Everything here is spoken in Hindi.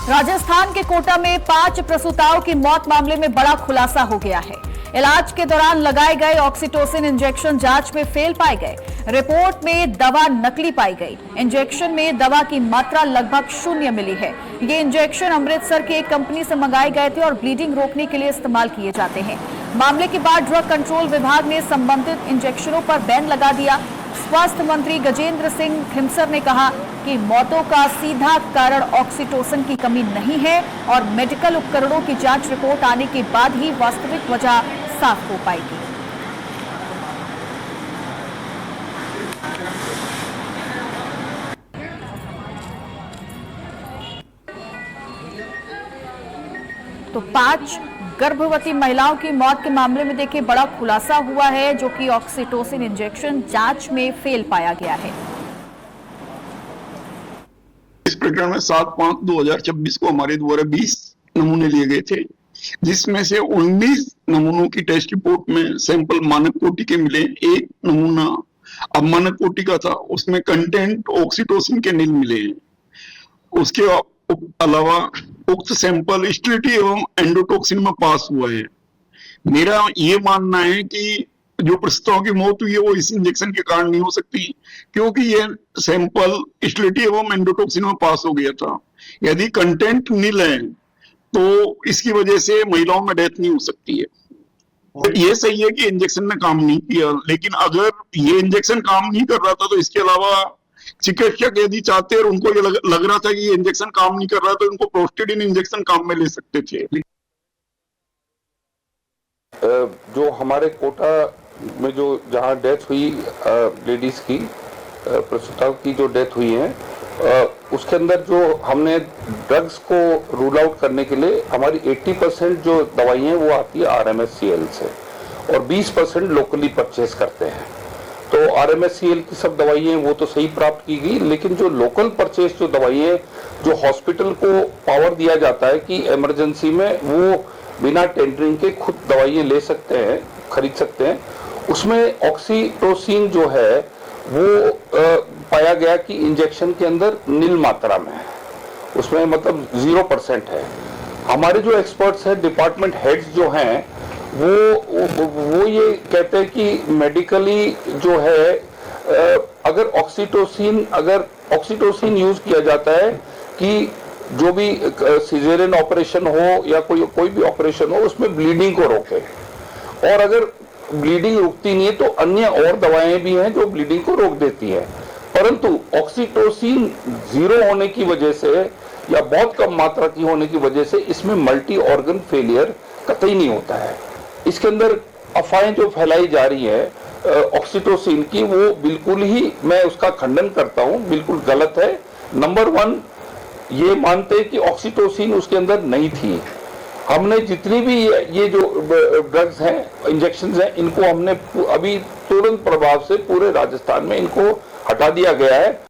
राजस्थान के कोटा में 5 प्रसूताओं की मौत मामले में बड़ा खुलासा हो गया है। इलाज के दौरान लगाए गए ऑक्सीटोसिन इंजेक्शन जांच में फेल पाए गए। रिपोर्ट में दवा नकली पाई गई। इंजेक्शन में दवा की मात्रा लगभग 0 मिली है। ये इंजेक्शन अमृतसर की एक कंपनी से मंगाए गए थे और ब्लीडिंग रोकने के लिए इस्तेमाल किए जाते हैं। मामले के बाद ड्रग कंट्रोल विभाग ने संबंधित इंजेक्शनों पर बैन लगा दिया। स्वास्थ्य मंत्री गजेंद्र सिंह खिमसर ने कहा कि मौतों का सीधा कारण ऑक्सीटोसिन की कमी नहीं है और मेडिकल उपकरणों की जांच रिपोर्ट आने के बाद ही वास्तविक वजह साफ हो पाएगी। तो 5 गर्भवती महिलाओं की मौत के मामले में देखिए बड़ा खुलासा हुआ है, जो कि ऑक्सीटोसिन इंजेक्शन जांच में फेल पाया गया है। इस प्रकरण में 7/5/2026 को हमारे द्वारा 20 नमूने लिए गए थे, जिसमें से 19 नमूनों की टेस्ट रिपोर्ट में सैंपल मानक कोटि के मिले। एक नमूना अमानक कोटि का था, उसमें कंटेंट ऑक्सीटोसिन के नील मिले हैं। उसके अलावा उक्त सैंपल स्टेरिलिटी एवं एंडोटॉक्सिन में पास हुआ है। मेरा ये मानना है कि जो प्रसूताओं की मौत हुई है वो इस इंजेक्शन के कारण नहीं हो सकती, क्योंकि ये सैंपल स्टेरिलिटी एवं एंडोटॉक्सिन में पास हो गया था। यदि कंटेंट नील है तो इसकी वजह से महिलाओं में डेथ नहीं हो सकती है। तो ये सही है कि इंजेक्शन ने काम नहीं किया, लेकिन अगर ये इंजेक्शन काम नहीं कर रहा था तो इसके अलावा चिकित्सक यदि चाहते और उनको ये लग रहा था कि ये इंजेक्शन काम नहीं कर रहा तो इनको प्रोस्टेडिन इंजेक्शन काम में ले सकते थे। जो हमारे कोटा में जो जहां डेथ हुई लेडीज की, प्रसूता की जो डेथ हुई है, उसके अंदर जो हमने ड्रग्स को रूल आउट करने के लिए हमारी 80% जो दवाई हैं वो आती है RMSCL से और 20% लोकली परचेज करते हैं। तो RMSCL की सब दवाइयाँ वो तो सही प्राप्त की गई, लेकिन जो लोकल परचेज जो दवाइयाँ जो हॉस्पिटल को पावर दिया जाता है कि इमरजेंसी में वो बिना टेंडरिंग के खुद दवाइयाँ ले सकते हैं, खरीद सकते हैं, उसमें ऑक्सीटोसिन जो है वो पाया गया कि इंजेक्शन के अंदर नील मात्रा में है, उसमें मतलब 0% है। हमारे जो एक्सपर्ट्स हैं, डिपार्टमेंट हेड्स जो हैं, वो ये कहते हैं कि मेडिकली जो है अगर ऑक्सीटोसिन यूज किया जाता है कि जो भी सिजेरियन ऑपरेशन हो या कोई भी ऑपरेशन हो उसमें ब्लीडिंग को रोके, और अगर ब्लीडिंग रुकती नहीं है तो अन्य और दवाएं भी हैं जो ब्लीडिंग को रोक देती हैं, परंतु ऑक्सीटोसिन 0 होने की वजह से या बहुत कम मात्रा की होने की वजह से इसमें मल्टी ऑर्गन फेलियर कतई नहीं होता है। इसके अंदर अफवाहें जो फैलाई जा रही है ऑक्सीटोसिन की, वो बिल्कुल ही मैं उसका खंडन करता हूं, बिल्कुल गलत है। नंबर 1 ये मानते हैं कि ऑक्सीटोसिन उसके अंदर नहीं थी। हमने जितनी भी ये जो ड्रग्स हैं, इंजेक्शंस हैं, इनको हमने अभी तुरंत प्रभाव से पूरे राजस्थान में इनको हटा दिया गया है।